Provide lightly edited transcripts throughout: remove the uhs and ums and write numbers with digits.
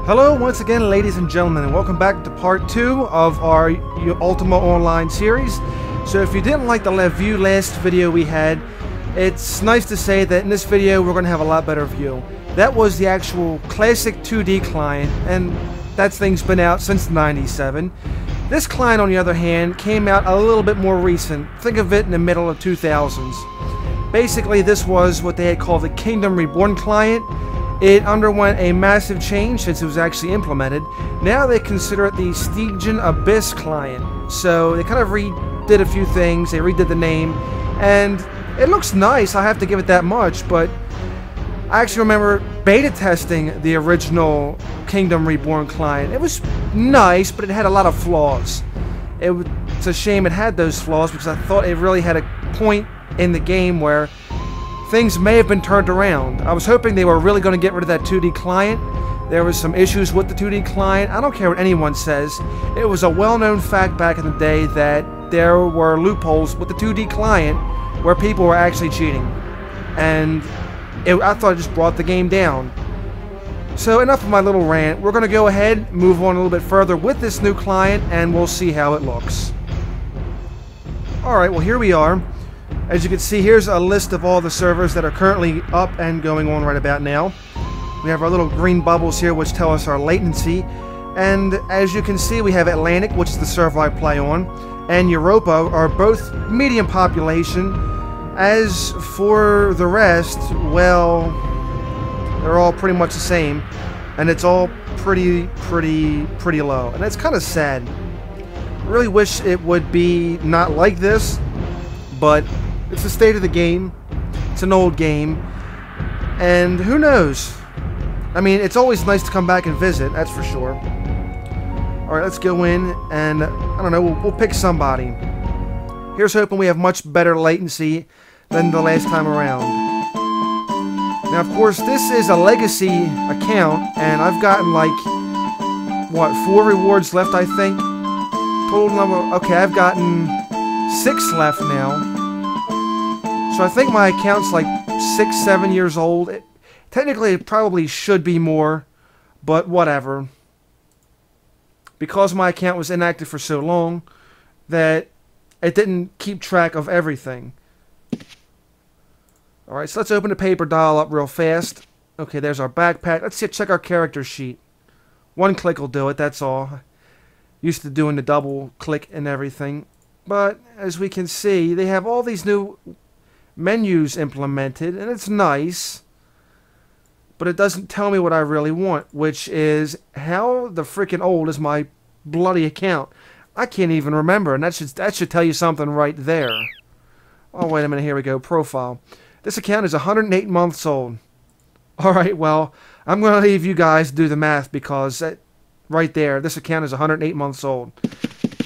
Hello once again, ladies and gentlemen, and welcome back to part 2 of our Ultima Online series. So if you didn't like the view last video we had, it's nice to say that in this video we're going to have a lot better view. That was the actual classic 2D client, and that thing's been out since '97. This client, on the other hand, came out a little bit more recent. Think of it in the middle of 2000s. Basically, this was what they had called the Kingdom Reborn client. It underwent a massive change since it was actually implemented. Now they consider it the Stygian Abyss client. So they kind of redid a few things, they redid the name, and it looks nice, I have to give it that much, but I actually remember beta testing the original Kingdom Reborn client. It was nice, but it had a lot of flaws. It's a shame it had those flaws because I thought it really had a point in the game where things may have been turned around. I was hoping they were really going to get rid of that 2D client. There was some issues with the 2D client. I don't care what anyone says. It was a well-known fact back in the day that there were loopholes with the 2D client where people were actually cheating. And I thought it just brought the game down. So enough of my little rant. We're going to go ahead, move on a little bit further with this new client, and we'll see how it looks. Alright, well here we are. As you can see, here's a list of all the servers that are currently up and going on right about now. We have our little green bubbles here which tell us our latency. And as you can see, we have Atlantic, which is the server I play on, and Europa are both medium population. As for the rest, well, they're all pretty much the same. And it's all pretty low. And it's kind of sad. I really wish it would be not like this, but it's the state of the game. It's an old game. And who knows? I mean, it's always nice to come back and visit, that's for sure. Alright, let's go in and, I don't know, we'll pick somebody. Here's hoping we have much better latency than the last time around. Now, of course, this is a legacy account, and I've gotten like, what, 4 rewards left, I think? Total number, okay, I've gotten 6 left now. So I think my account's like 6-7 years old. Technically, it probably should be more, but whatever. Because my account was inactive for so long that it didn't keep track of everything. Alright, so let's open the paper dial up real fast. Okay, there's our backpack. Let's check our character sheet. One click will do it, that's all. Used to doing the double click and everything. But, as we can see, they have all these new menus implemented, and it's nice, but it doesn't tell me what I really want, which is how the freaking old is my bloody account. I can't even remember, and that should tell you something right there. Oh, wait a minute, here we go, profile. This account is 108 months old. Alright, well, I'm going to leave you guys do the math, because right there, this account is 108 months old.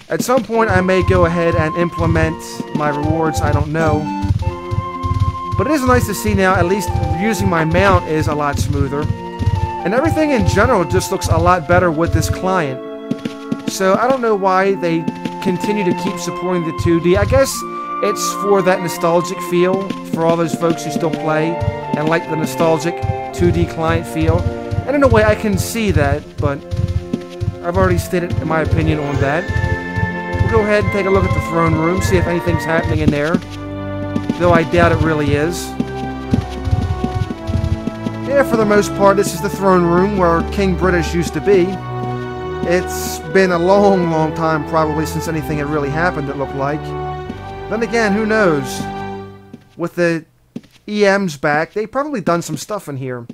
At some point, I may go ahead and implement my rewards, I don't know. But it is nice to see now, at least using my mount is a lot smoother. And everything in general just looks a lot better with this client. So I don't know why they continue to keep supporting the 2D. I guess it's for that nostalgic feel, for all those folks who still play and like the nostalgic 2D client feel. And in a way I can see that, but I've already stated my opinion on that. We'll go ahead and take a look at the throne room, see if anything's happening in there. Though I doubt it really is. Yeah, for the most part, this is the throne room where King British used to be. It's been a long time probably since anything had really happened, it looked like. Then again, who knows? With the EMs back, they've probably done some stuff in here.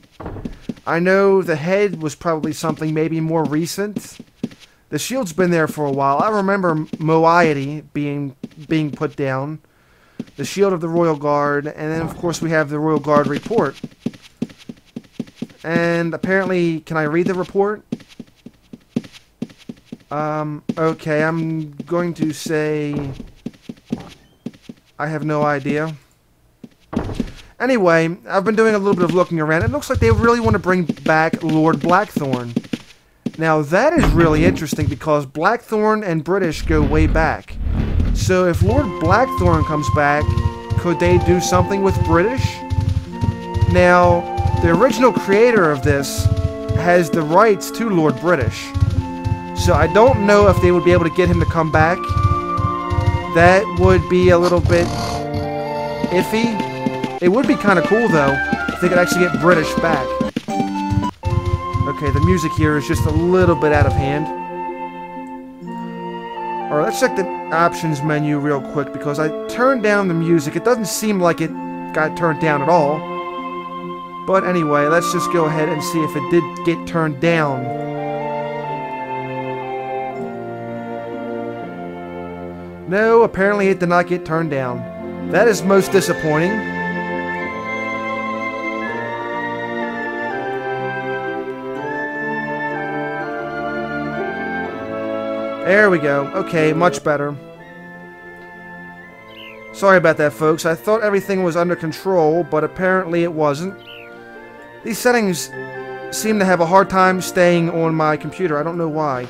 I know the head was probably something maybe more recent. The shield's been there for a while. I remember Moiety being put down. The shield of the Royal Guard, and then of course we have the Royal Guard report. And apparently, can I read the report? Okay, I'm going to say I have no idea. Anyway, I've been doing a little bit of looking around. It looks like they really want to bring back Lord Blackthorn. Now that is really interesting because Blackthorn and British go way back. So if Lord Blackthorn comes back, could they do something with British? Now, the original creator of this has the rights to Lord British. So I don't know if they would be able to get him to come back. That would be a little bit iffy. It would be kind of cool, though, if they could actually get British back. Okay, the music here is just a little bit out of hand. Alright, let's check the options menu real quick, because I turned down the music. It doesn't seem like it got turned down at all. But anyway, let's just go ahead and see if it did get turned down. No, apparently it did not get turned down. That is most disappointing. There we go. Okay, much better. Sorry about that, folks. I thought everything was under control, but apparently it wasn't. These settings seem to have a hard time staying on my computer. I don't know why.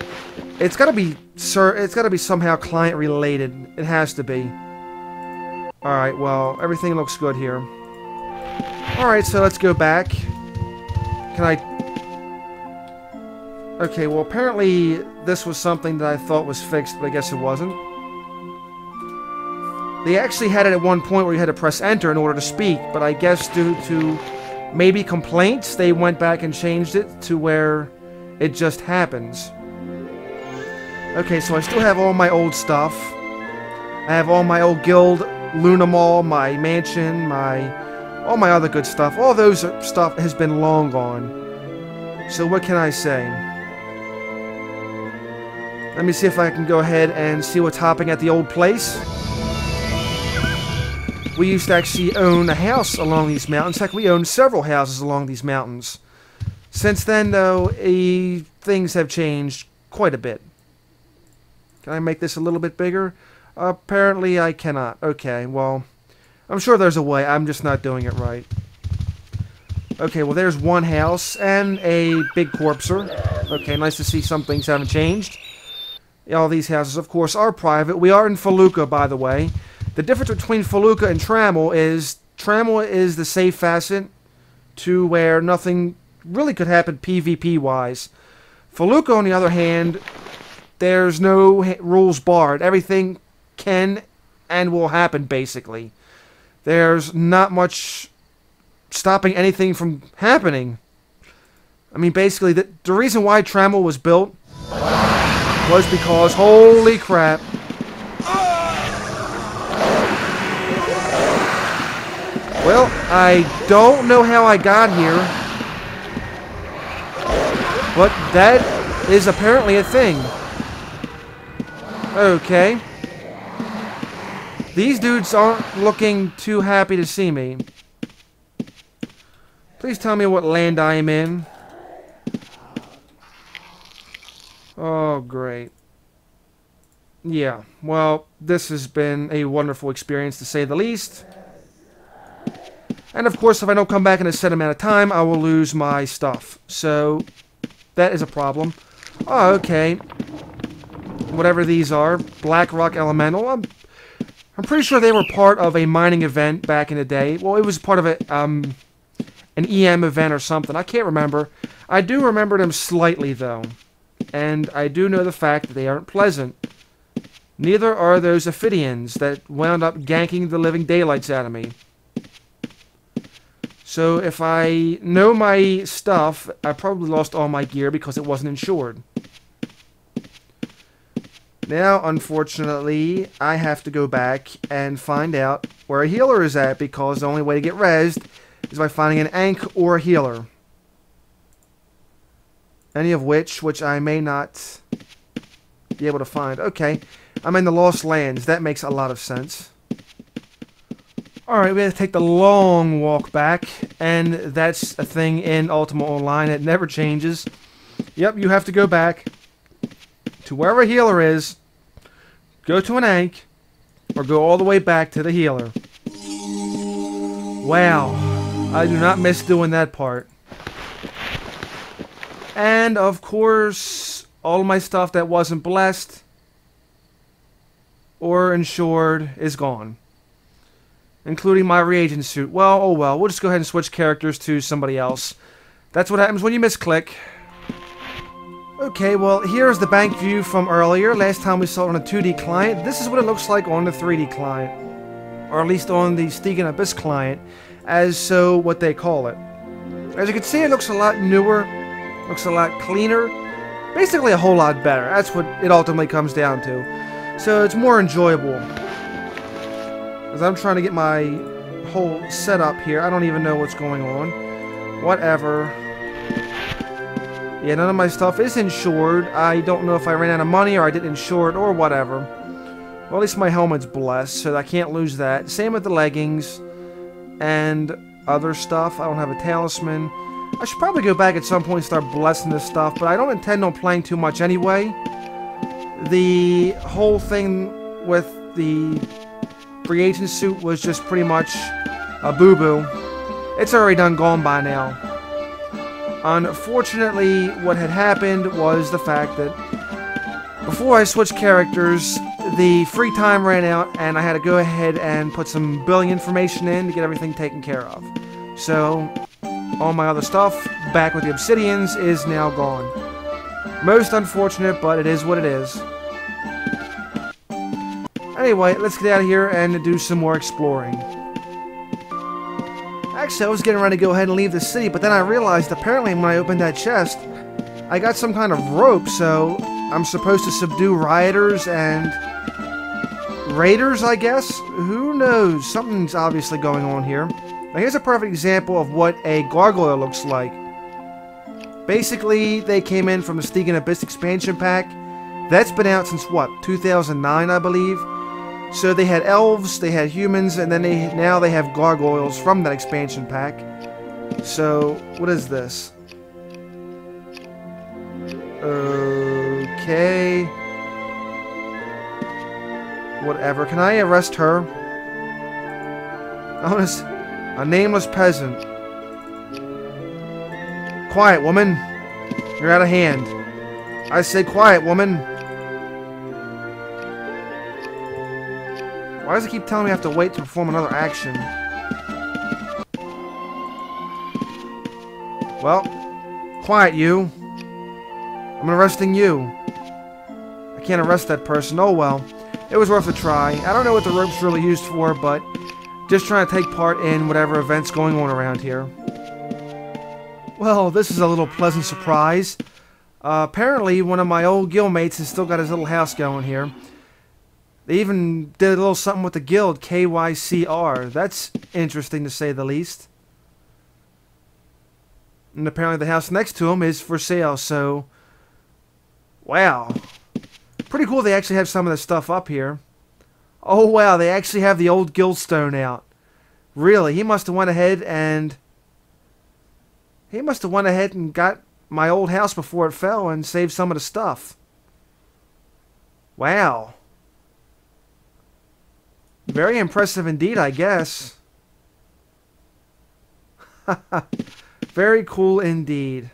It's gotta be, it's gotta be somehow client related. It has to be. Alright, well, everything looks good here. Alright, so let's go back. Can I... Okay, well, apparently this was something that I thought was fixed, but I guess it wasn't. They actually had it at one point where you had to press enter in order to speak, but I guess due to maybe complaints, they went back and changed it to where it just happens. Okay, so I still have all my old stuff. I have all my old guild, Luna Mall, my mansion, all my other good stuff. All those stuff has been long gone. So what can I say? Let me see if I can go ahead and see what's happening at the old place. We used to actually own a house along these mountains. Heck, we owned several houses along these mountains. Since then, though, things have changed quite a bit. Can I make this a little bit bigger? Apparently, I cannot. Okay, well, I'm sure there's a way. I'm just not doing it right. Okay, well, there's one house and a big corpser. Okay, nice to see some things haven't changed. All these houses, of course, are private. We are in Felucca, by the way. The difference between Felucca and Trammel is the safe facet to where nothing really could happen PvP-wise. Felucca, on the other hand, there's no rules barred. Everything can and will happen, basically. There's not much stopping anything from happening. I mean, basically, the reason why Trammel was built was because, holy crap, well, I don't know how I got here, but that is apparently a thing. Okay. These dudes aren't looking too happy to see me. Please tell me what land I am in. Oh, great. Yeah, well, this has been a wonderful experience, to say the least. And, of course, if I don't come back in a set amount of time, I will lose my stuff. So, that is a problem. Oh, okay. Whatever these are. Black Rock Elemental. I'm pretty sure they were part of a mining event back in the day. Well, it was part of an EM event or something. I can't remember. I do remember them slightly, though. And I do know the fact that they aren't pleasant. Neither are those Ophidians that wound up ganking the living daylights out of me. So if I know my stuff, I probably lost all my gear because it wasn't insured. Now, unfortunately, I have to go back and find out where a healer is at, because the only way to get rezzed is by finding an Ankh or a healer. Any of which I may not be able to find. Okay, I'm in the Lost Lands. That makes a lot of sense. Alright, we have to take the long walk back, and that's a thing in Ultima Online. It never changes. Yep, you have to go back to wherever a healer is, go to an Ankh, or go all the way back to the healer. Wow, I do not miss doing that part. And, of course, all of my stuff that wasn't blessed or insured is gone. Including my reagent suit. Well, oh well. We'll just go ahead and switch characters to somebody else. That's what happens when you misclick. Okay, well, here's the bank view from earlier. Last time we saw it on a 2D client. This is what it looks like on the 3D client. Or at least on the Stygian Abyss client, as so what they call it. As you can see, it looks a lot newer, looks a lot cleaner, basically a whole lot better. That's what it ultimately comes down to. So it's more enjoyable. As I'm trying to get my whole setup here, I don't even know what's going on. Whatever. Yeah, none of my stuff is insured. I don't know if I ran out of money or I didn't insure it or whatever. Well, at least my helmet's blessed, so I can't lose that. Same with the leggings and other stuff. I don't have a talisman. I should probably go back at some point and start blessing this stuff, but I don't intend on playing too much anyway. The whole thing with the free agent suit was just pretty much a boo-boo. It's already done gone by now. Unfortunately, what had happened was the fact that before I switched characters, the free time ran out and I had to go ahead and put some billing information in to get everything taken care of. So, all my other stuff, back with the Obsidians, is now gone. Most unfortunate, but it is what it is. Anyway, let's get out of here and do some more exploring. Actually, I was getting ready to go ahead and leave the city, but then I realized apparently when I opened that chest, I got some kind of rope, so I'm supposed to subdue rioters and raiders, I guess? Who knows? Something's obviously going on here. Now here's a perfect example of what a gargoyle looks like. Basically, they came in from the Stygian Abyss expansion pack. That's been out since, what, 2009, I believe? So they had elves, they had humans, and then now they have gargoyles from that expansion pack. So, what is this? Okay. Whatever. Can I arrest her? Notice, a nameless peasant. Quiet, woman. You're out of hand. I say quiet, woman. Why does it keep telling me I have to wait to perform another action? Well, quiet you. I'm arresting you. I can't arrest that person. Oh well. It was worth a try. I don't know what the rope's really used for, but just trying to take part in whatever event's going on around here. Well, this is a little pleasant surprise. Apparently, one of my old guildmates has still got his little house going here. They even did a little something with the guild, KYCR. That's interesting to say the least. And apparently the house next to him is for sale, so... Wow. Pretty cool they actually have some of the stuff up here. Oh wow, they actually have the old guildstone out. Really, he must have went ahead and... got my old house before it fell and saved some of the stuff. Wow. Very impressive indeed, I guess. Very cool indeed.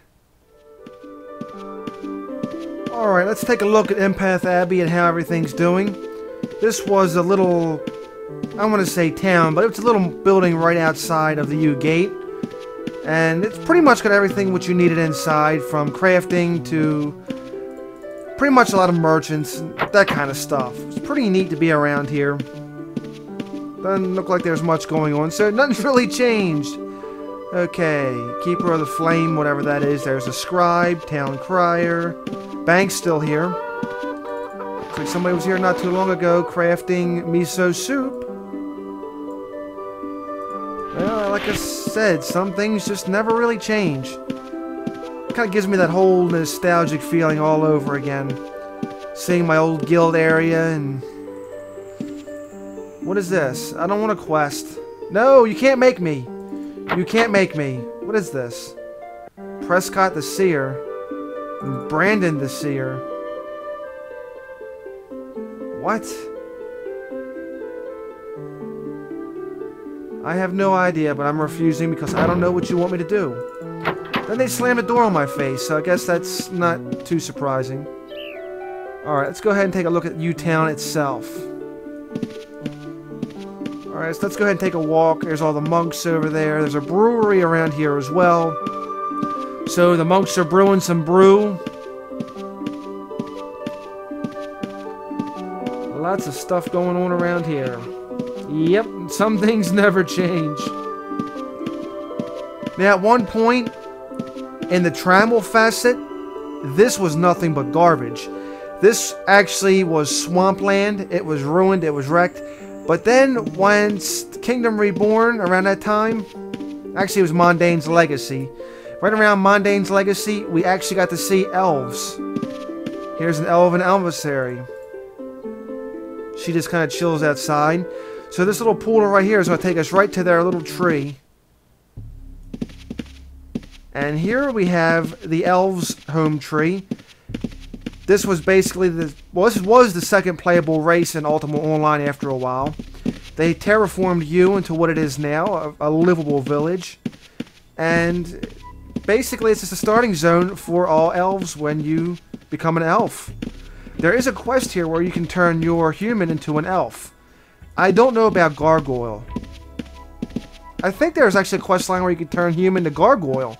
Alright, let's take a look at Empath Abbey and how everything's doing. This was a little, I don't want to say town, but it's a little building right outside of the U Gate. And it's pretty much got everything what you needed inside, from crafting to pretty much a lot of merchants, that kind of stuff. It's pretty neat to be around here. Doesn't look like there's much going on, so nothing's really changed. Okay, Keeper of the Flame, whatever that is. There's a Scribe, Town Crier. Bank's still here. Looks like somebody was here not too long ago crafting miso soup. Well, like I said, some things just never really change. Kind of gives me that whole nostalgic feeling all over again. Seeing my old guild area and... What is this? I don't want a quest. No, you can't make me. You can't make me. What is this? Prescott the Seer. And Brandon the Seer. What? I have no idea, but I'm refusing because I don't know what you want me to do. Then they slam the door on my face, so I guess that's not too surprising. Alright, let's go ahead and take a look at U-Town itself. Alright, so let's go ahead and take a walk. There's all the monks over there. There's a brewery around here as well. So the monks are brewing some brew. Lots of stuff going on around here. Yep, some things never change. Now, at one point, in the Trammel facet, this was nothing but garbage. This actually was swampland. It was ruined, it was wrecked. But then, once Kingdom Reborn, around that time, actually it was Mondaine's Legacy. Right around Mondaine's Legacy, we actually got to see elves. Here's an elven emissary. She just kind of chills outside. So this little portal right here is going to take us right to their little tree. And here we have the elves' home tree. This was basically the... Well, this was the second playable race in Ultima Online after a while. They terraformed you into what it is now, a livable village. And basically it's just a starting zone for all elves when you become an elf. There is a quest here where you can turn your human into an elf. I don't know about Gargoyle. I think there's actually a quest line where you can turn human to Gargoyle.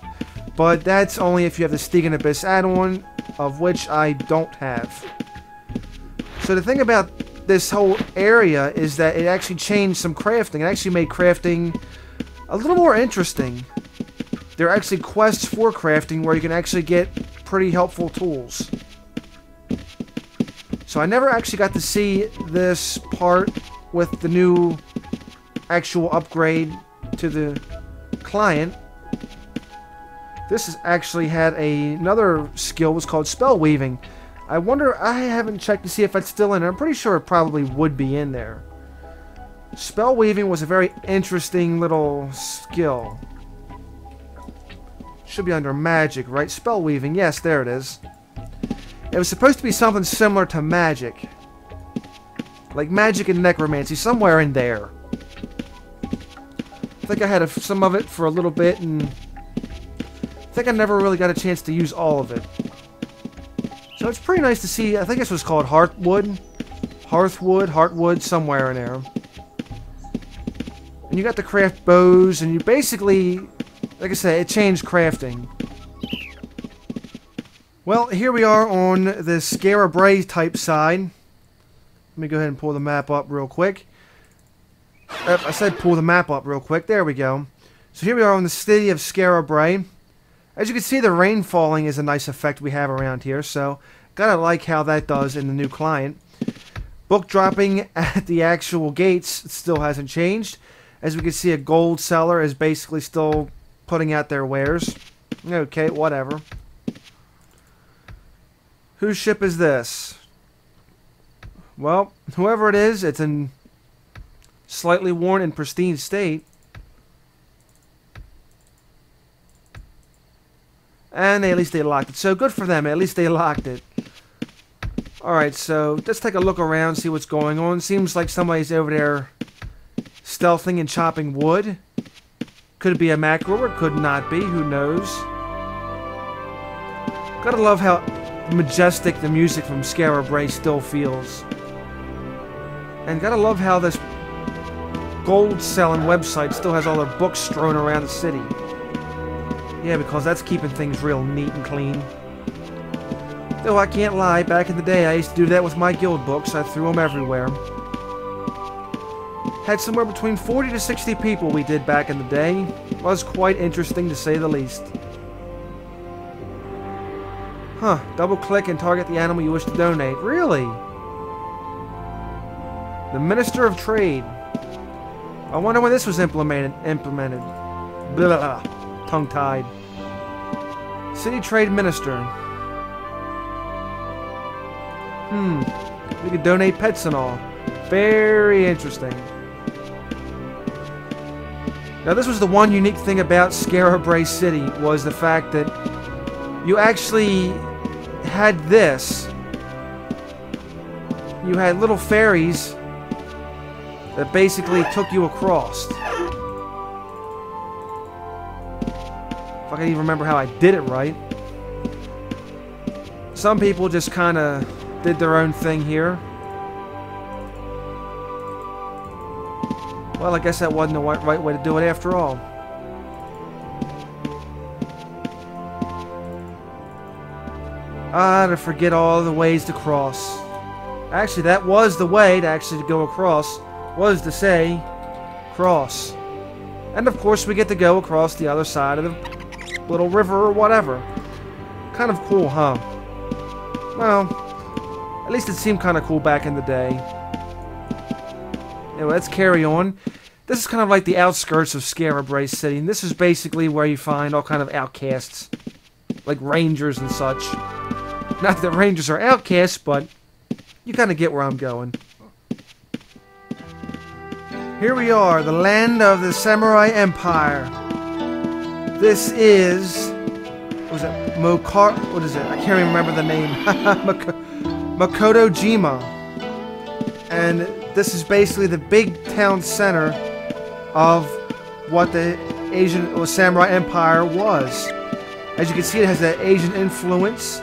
But that's only if you have the Stygian Abyss add-on, of which I don't have. So the thing about this whole area is that it actually changed some crafting. It actually made crafting a little more interesting. There are actually quests for crafting where you can actually get pretty helpful tools. So I never actually got to see this part with the new actual upgrade to the client. This has actually had another skill, was called spell weaving. I wonder, I haven't checked to see if it's still in there. I'm pretty sure it probably would be in there. Spell weaving was a very interesting little skill. Should be under magic, right? Spell weaving, yes, there it is. It was supposed to be something similar to magic. Like magic and necromancy, somewhere in there. I think I had some of it for a little bit, and I think I never really got a chance to use all of it. So it's pretty nice to see. I think this was called Hearthwood, somewhere in there. And you got to craft bows, and you basically, like I said, it changed crafting. Well, here we are on the Scarab Ray type side. Let me go ahead and pull the map up real quick. I said pull the map up real quick. There we go. So here we are on the city of Scarab Ray. As you can see, the rain falling is a nice effect we have around here, so gotta like how that does in the new client. Book dropping at the actual gates still hasn't changed. As we can see, a gold seller is basically still putting out their wares. Okay, whatever. Whose ship is this? Well, whoever it is, it's in slightly worn and pristine state. And at least they locked it. So good for them. At least they locked it. Alright, so let's take a look around, see what's going on. Seems like somebody's over there stealthing and chopping wood. Could it be a macro or could not be? Who knows? Gotta love how majestic the music from Scarab Ray still feels. And gotta love how this gold selling website still has all their books strewn around the city. Yeah, because that's keeping things real neat and clean. Though I can't lie, back in the day I used to do that with my guild books. I threw them everywhere. Had somewhere between 40 to 60 people we did back in the day. Was quite interesting to say the least. Huh, double click and target the animal you wish to donate. Really? The Minister of Trade. I wonder when this was implemented. Blah, tongue-tied. City Trade Minister. We could donate pets and all. Very interesting. Now this was the one unique thing about Scarab Ray City, was the fact that you actually had this. You had little fairies that basically took you across. If I can even remember how I did it right. Some people just kind of did their own thing here. Well, I guess that wasn't the right way to do it after all. To forget all the ways to cross. Actually, that was the way to actually go across, was to say cross. And of course we get to go across the other side of the little river or whatever. Kind of cool, huh? Well, at least it seemed kind of cool back in the day. Anyway, let's carry on. This is kind of like the outskirts of Scarab Ray City, and this is basically where you find all kind of outcasts, like rangers and such. Not that rangers are outcasts, but you kind of get where I'm going. Here we are, the land of the Samurai Empire. This is... what is it? What is it? I can't even remember the name. Makotojima. And this is basically the big town center of what the Asian or Samurai Empire was. As you can see, it has that Asian influence.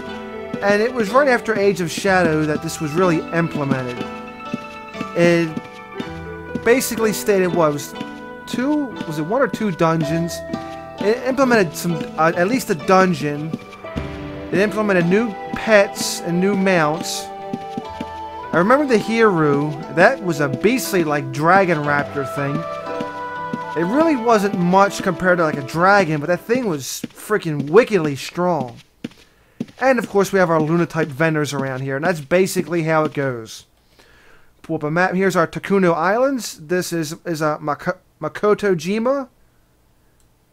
And it was right after Age of Shadow that this was really implemented. It basically stated what was one or two dungeons. It implemented some, at least a dungeon. It implemented new pets and new mounts. I remember the Hiru. That was a beastly, like, dragon raptor thing. It really wasn't much compared to, like, a dragon, but that thing was freaking wickedly strong. And, of course, we have our Luna-type vendors around here, and that's basically how it goes. Pull up a map. Here's our Takuno Islands. This is a Makotojima.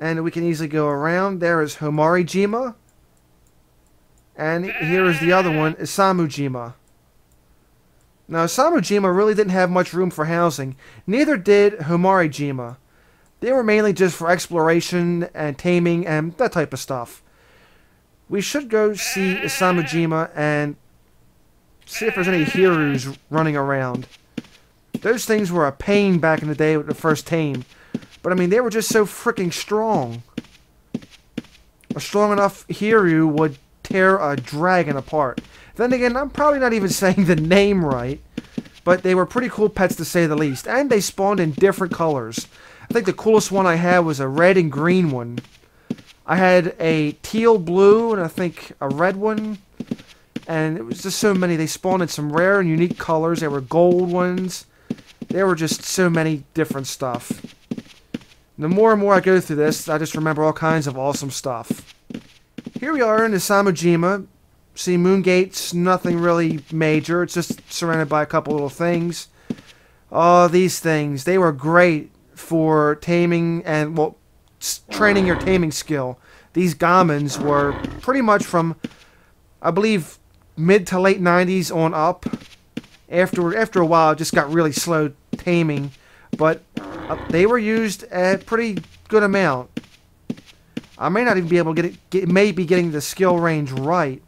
And we can easily go around. There is Homarijima. And here is the other one, Assamojima. Now, Assamojima really didn't have much room for housing. Neither did Homarijima. They were mainly just for exploration and taming and that type of stuff. We should go see Assamojima and see if there's any Hirus running around. Those things were a pain back in the day with the first tame. But I mean, they were just so freaking strong. A strong enough Hiru would tear a dragon apart. Then again, I'm probably not even saying the name right. But they were pretty cool pets to say the least. And they spawned in different colors. I think the coolest one I had was a red and green one. I had a teal blue and I think a red one. And it was just so many. They spawned in some rare and unique colors. There were gold ones. There were just so many different stuff. The more and more I go through this, I just remember all kinds of awesome stuff. Here we are in Assamojima. See, Moongate's nothing really major. It's just surrounded by a couple little things. Oh, these things. They were great for taming and, well, training your taming skill. These gamins were pretty much from, I believe, mid to late 90s on up. After a while, it just got really slow taming. But they were used a pretty good amount. I may not even be able to maybe getting the skill range right.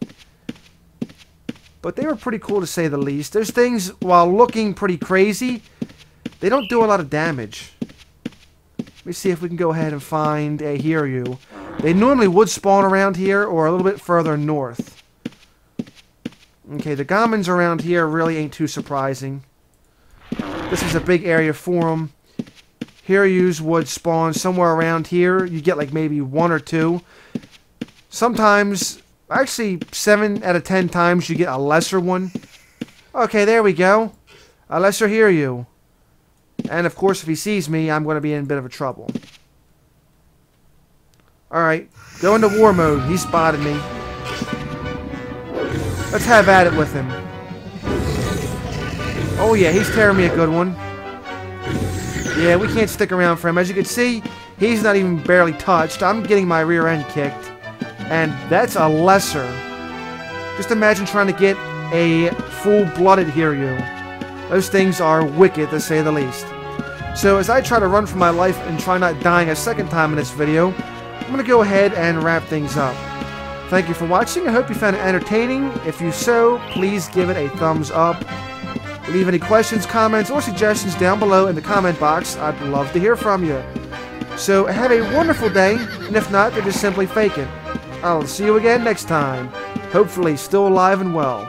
But they were pretty cool to say the least. Those things, while looking pretty crazy, they don't do a lot of damage. Let me see if we can go ahead and find a Hiryu. They normally would spawn around here or a little bit further north. Okay, the gamins around here really ain't too surprising. This is a big area for them. Hiryus would spawn somewhere around here. You get like maybe one or two. Sometimes, actually 7 out of 10 times you get a lesser one. Okay, there we go. A lesser Hiryu. And of course if he sees me, I'm going to be in a bit of a trouble. Alright, go into war mode. He spotted me. Let's have at it with him. Oh yeah, he's tearing me a good one. Yeah, we can't stick around for him. As you can see, he's not even barely touched. I'm getting my rear end kicked. And that's a lesser. Just imagine trying to get a full-blooded Hiryu. Those things are wicked, to say the least. So as I try to run for my life and try not dying a second time in this video, I'm going to go ahead and wrap things up. Thank you for watching. I hope you found it entertaining. If you so, please give it a thumbs up. Leave any questions, comments, or suggestions down below in the comment box. I'd love to hear from you. So have a wonderful day, and if not, then just simply fake it. I'll see you again next time. Hopefully still alive and well.